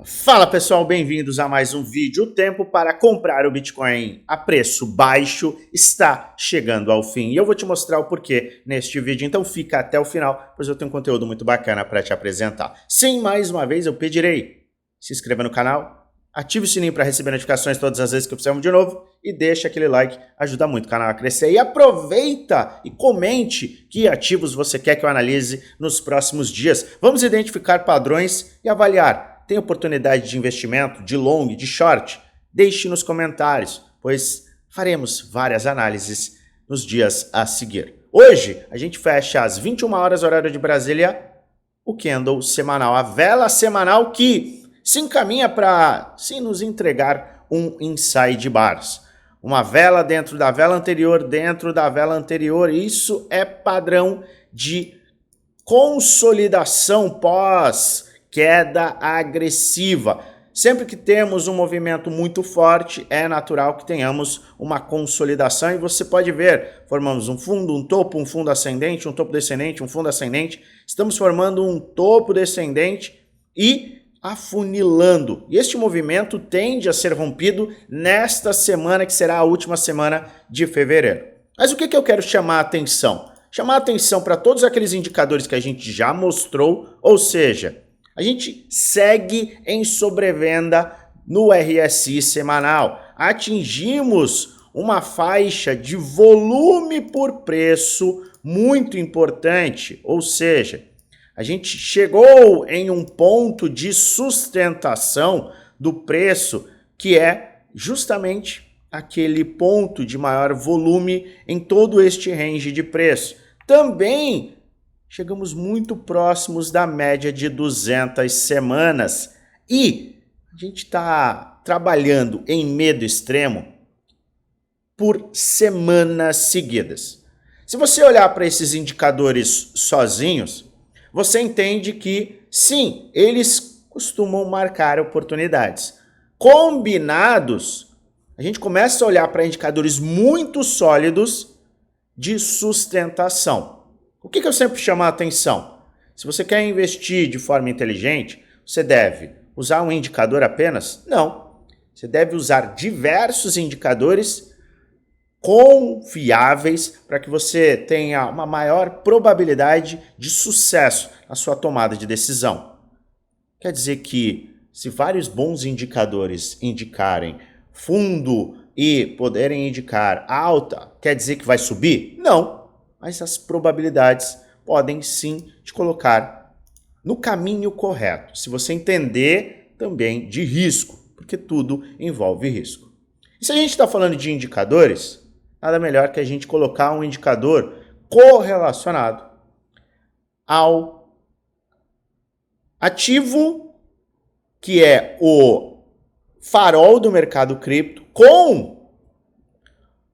Fala pessoal, bem-vindos a mais um vídeo. O tempo para comprar o Bitcoin a preço baixo está chegando ao fim e eu vou te mostrar o porquê neste vídeo, então fica até o final, pois eu tenho um conteúdo muito bacana para te apresentar. Sim, mais uma vez eu pedirei, se inscreva no canal, ative o sininho para receber notificações todas as vezes que eu fizer um vídeo novo e deixa aquele like, ajuda muito o canal a crescer. E aproveita e comente que ativos você quer que eu analise nos próximos dias. Vamos identificar padrões e avaliar. Tem oportunidade de investimento, de long, de short? Deixe nos comentários, pois faremos várias análises nos dias a seguir. Hoje, a gente fecha às 21 horas, horário de Brasília, o candle semanal, a vela semanal que se encaminha para, sim, nos entregar um inside bars. Uma vela dentro da vela anterior, isso é padrão de consolidação pós queda agressiva. Sempre que temos um movimento muito forte, é natural que tenhamos uma consolidação e você pode ver, formamos um fundo, um topo, um fundo ascendente, um topo descendente, um fundo ascendente. Estamos formando um topo descendente e afunilando. E este movimento tende a ser rompido nesta semana, que será a última semana de fevereiro. Mas o que eu quero chamar a atenção? Chamar a atenção para todos aqueles indicadores que a gente já mostrou, ou seja, a gente segue em sobrevenda no RSI semanal. Atingimos uma faixa de volume por preço muito importante, ou seja, a gente chegou em um ponto de sustentação do preço que é justamente aquele ponto de maior volume em todo este range de preço. Também chegamos muito próximos da média de 200 semanas e a gente está trabalhando em medo extremo por semanas seguidas. Se você olhar para esses indicadores sozinhos, você entende que, sim, eles costumam marcar oportunidades. Combinados, a gente começa a olhar para indicadores muito sólidos de sustentação. O que eu sempre chamo a atenção? Se você quer investir de forma inteligente, você deve usar um indicador apenas? Não. Você deve usar diversos indicadores confiáveis para que você tenha uma maior probabilidade de sucesso na sua tomada de decisão. Quer dizer que se vários bons indicadores indicarem fundo e poderem indicar alta, quer dizer que vai subir? Não. Mas as probabilidades podem sim te colocar no caminho correto, se você entender também de risco, porque tudo envolve risco. E se a gente está falando de indicadores, nada melhor que a gente colocar um indicador correlacionado ao ativo, que é o farol do mercado cripto, com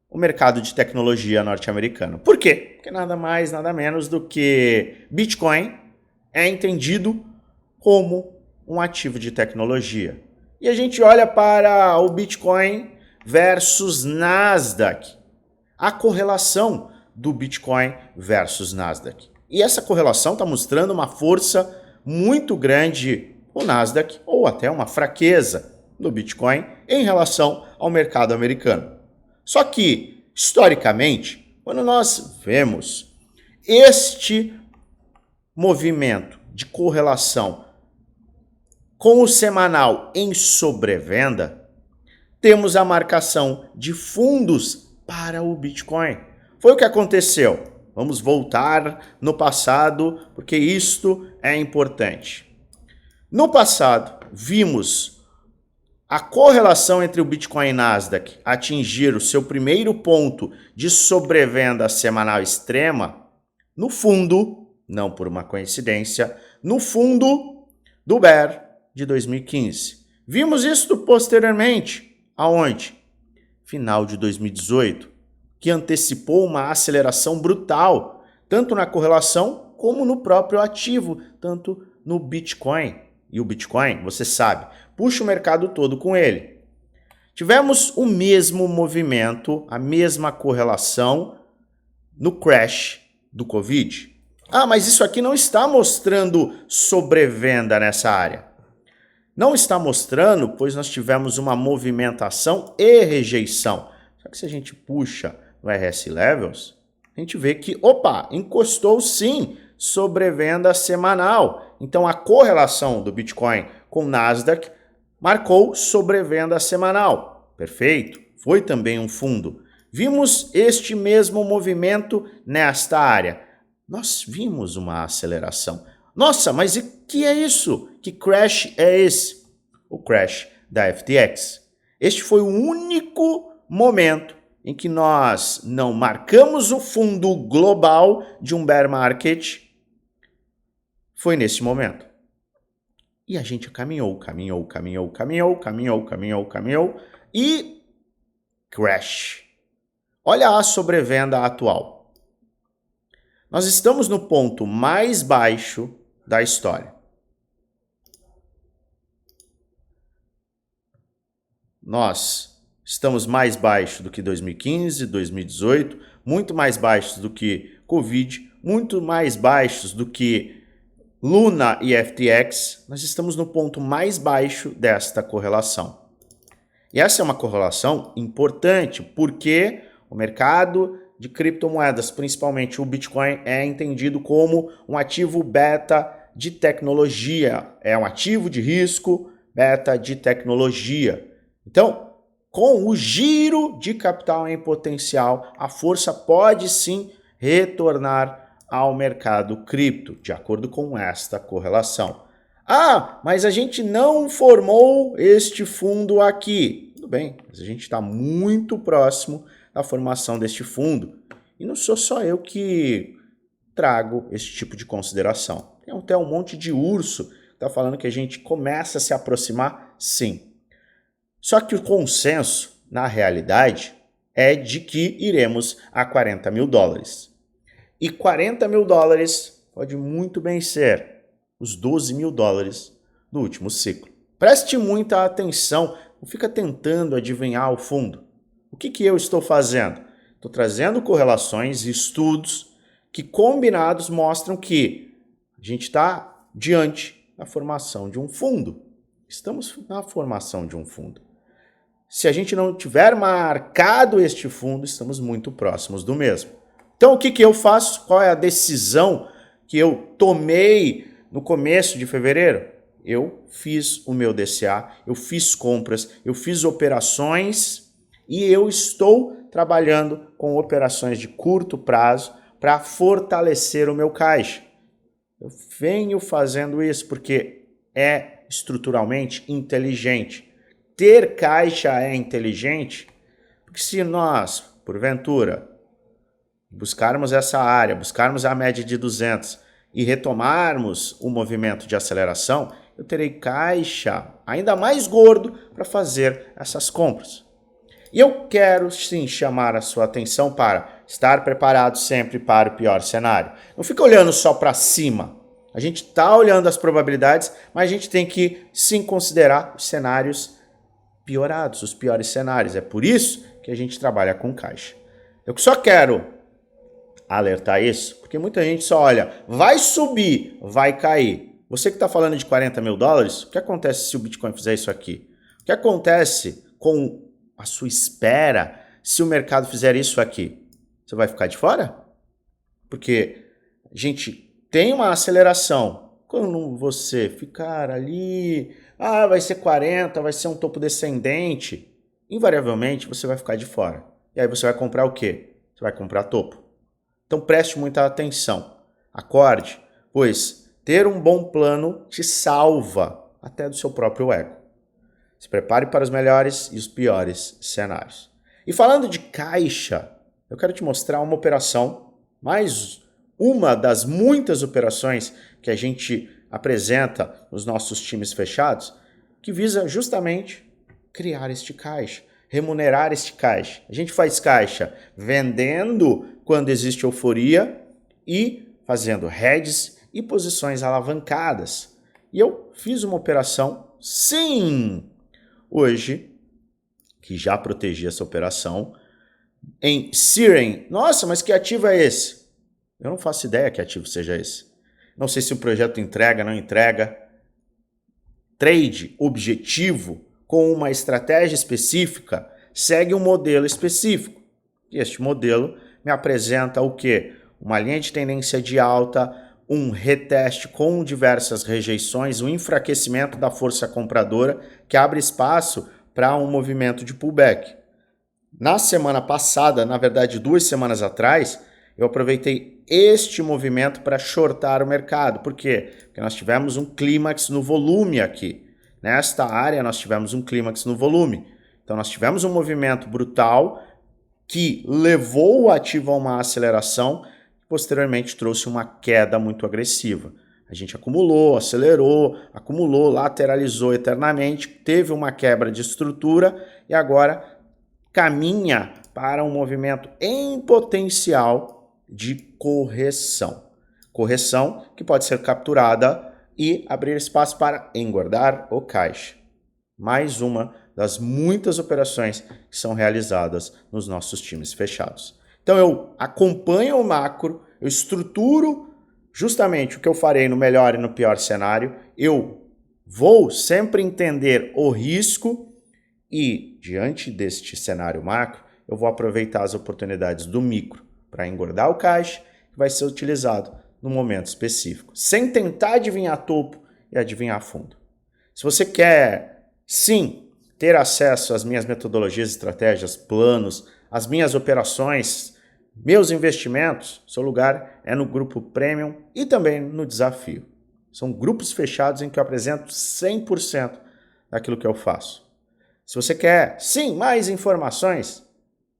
o mercado de tecnologia norte-americano. Por quê? Porque nada mais, nada menos do que Bitcoin é entendido como um ativo de tecnologia. E a gente olha para o Bitcoin versus Nasdaq, a correlação do Bitcoin versus Nasdaq. E essa correlação está mostrando uma força muito grande no Nasdaq, ou até uma fraqueza do Bitcoin em relação ao mercado americano. Só que, historicamente, quando nós vemos este movimento de correlação com o semanal em sobrevenda, temos a marcação de fundos para o Bitcoin. Foi o que aconteceu. Vamos voltar no passado, porque isto é importante. No passado, vimos a correlação entre o Bitcoin e Nasdaq atingir o seu primeiro ponto de sobrevenda semanal extrema no fundo, não por uma coincidência, no fundo do Bear de 2015. Vimos isso posteriormente, aonde? Final de 2018, que antecipou uma aceleração brutal, tanto na correlação como no próprio ativo, tanto no Bitcoin. E o Bitcoin, você sabe, puxa o mercado todo com ele. Tivemos o mesmo movimento, a mesma correlação no crash do Covid. Ah, mas isso aqui não está mostrando sobrevenda nessa área. Não está mostrando, pois nós tivemos uma movimentação e rejeição. Só que se a gente puxa no RS Levels, a gente vê que, opa, encostou sim sobrevenda semanal. Então a correlação do Bitcoin com o Nasdaq marcou sobrevenda semanal. Perfeito. Foi também um fundo. Vimos este mesmo movimento nesta área. Nós vimos uma aceleração. Nossa, mas e que é isso? Que crash é esse? O crash da FTX. Este foi o único momento em que nós não marcamos o fundo global de um bear market. Foi nesse momento. E a gente caminhou e crash. Olha a sobrevenda atual. Nós estamos no ponto mais baixo da história. Nós estamos mais baixo do que 2015, 2018, muito mais baixos do que Covid, muito mais baixos do que Luna e FTX. Nós estamos no ponto mais baixo desta correlação. E essa é uma correlação importante, porque o mercado de criptomoedas, principalmente o Bitcoin, é entendido como um ativo beta de tecnologia. É um ativo de risco beta de tecnologia. Então, com o giro de capital em potencial, a força pode sim retornar ao mercado cripto, de acordo com esta correlação. Ah, mas a gente não formou este fundo aqui. Tudo bem, mas a gente está muito próximo da formação deste fundo. E não sou só eu que trago esse tipo de consideração. Tem até um monte de urso que está falando que a gente começa a se aproximar, sim. Só que o consenso, na realidade, é de que iremos a 40 mil dólares. E 40 mil dólares pode muito bem ser os 12 mil dólares do último ciclo. Preste muita atenção, não fica tentando adivinhar o fundo. O que eu estou fazendo? Estou trazendo correlações e estudos que combinados mostram que a gente está diante da formação de um fundo. Estamos na formação de um fundo. Se a gente não tiver marcado este fundo, estamos muito próximos do mesmo. Então, o que eu faço? Qual é a decisão que eu tomei no começo de fevereiro? Eu fiz o meu DCA, eu fiz compras, eu fiz operações e eu estou trabalhando com operações de curto prazo para fortalecer o meu caixa. Eu venho fazendo isso porque é estruturalmente inteligente. Ter caixa é inteligente, porque se nós, porventura, buscarmos essa área, buscarmos a média de 200 e retomarmos o movimento de aceleração, eu terei caixa ainda mais gordo para fazer essas compras. E eu quero sim chamar a sua atenção para estar preparado sempre para o pior cenário. Não fica olhando só para cima. A gente está olhando as probabilidades, mas a gente tem que sim considerar os cenários piorados, os piores cenários. É por isso que a gente trabalha com caixa. Eu só quero alertar isso, porque muita gente só olha, vai subir, vai cair. Você que está falando de 40 mil dólares, o que acontece se o Bitcoin fizer isso aqui? O que acontece com a sua espera se o mercado fizer isso aqui? Você vai ficar de fora? Porque a gente tem uma aceleração. Quando você ficar ali, vai ser 40, vai ser um topo descendente, invariavelmente você vai ficar de fora. E aí você vai comprar o quê? Você vai comprar topo. Então preste muita atenção. Acorde, pois ter um bom plano te salva até do seu próprio ego. Se prepare para os melhores e os piores cenários. E falando de caixa, eu quero te mostrar uma operação, mais uma das muitas operações que a gente apresenta nos nossos times fechados, que visa justamente criar este caixa, remunerar este caixa. A gente faz caixa vendendo quando existe euforia e fazendo hedges e posições alavancadas. E eu fiz uma operação, sim, hoje, que já protegi essa operação, em Siren. Nossa, mas que ativo é esse? Eu não faço ideia que ativo seja esse. Não sei se o projeto entrega, não entrega. trade objetivo com uma estratégia específica segue um modelo específico. E este modelo me apresenta o quê? Uma linha de tendência de alta, um reteste com diversas rejeições, um enfraquecimento da força compradora que abre espaço para um movimento de pullback. Na semana passada, na verdade 2 semanas atrás, eu aproveitei este movimento para shortar o mercado. Por quê? Porque nós tivemos um clímax no volume aqui. Nesta área nós tivemos um clímax no volume. Então nós tivemos um movimento brutal que levou o ativo a uma aceleração e posteriormente trouxe uma queda muito agressiva. A gente acumulou, acelerou, acumulou, lateralizou eternamente, teve uma quebra de estrutura e agora caminha para um movimento em potencial de correção. Correção que pode ser capturada e abrir espaço para engordar o caixa. Mais uma das muitas operações que são realizadas nos nossos times fechados. Então eu acompanho o macro, eu estruturo justamente o que eu farei no melhor e no pior cenário, eu vou sempre entender o risco e, diante deste cenário macro, eu vou aproveitar as oportunidades do micro para engordar o caixa, que vai ser utilizado no momento específico, sem tentar adivinhar topo e adivinhar fundo. Se você quer, sim, ter acesso às minhas metodologias, estratégias, planos, às minhas operações, meus investimentos, seu lugar é no grupo Premium e também no Desafio. São grupos fechados em que eu apresento 100% daquilo que eu faço. Se você quer, sim, mais informações,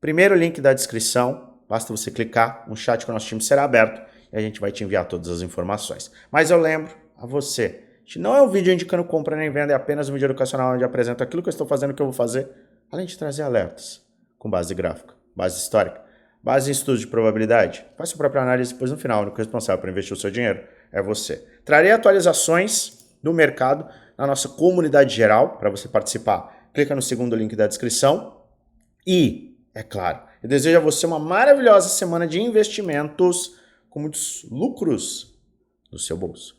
primeiro link da descrição, basta você clicar, um chat com o nosso time será aberto e a gente vai te enviar todas as informações. Mas eu lembro a você, este não é um vídeo indicando compra nem venda, é apenas um vídeo educacional onde eu apresento aquilo que eu estou fazendo, que eu vou fazer, além de trazer alertas com base gráfica, base histórica, base em estudos de probabilidade. Faça a própria análise e depois no final, o único responsável por investir o seu dinheiro é você. Trarei atualizações do mercado na nossa comunidade geral para você participar. Clica no segundo link da descrição e, é claro, eu desejo a você uma maravilhosa semana de investimentos com muitos lucros no seu bolso.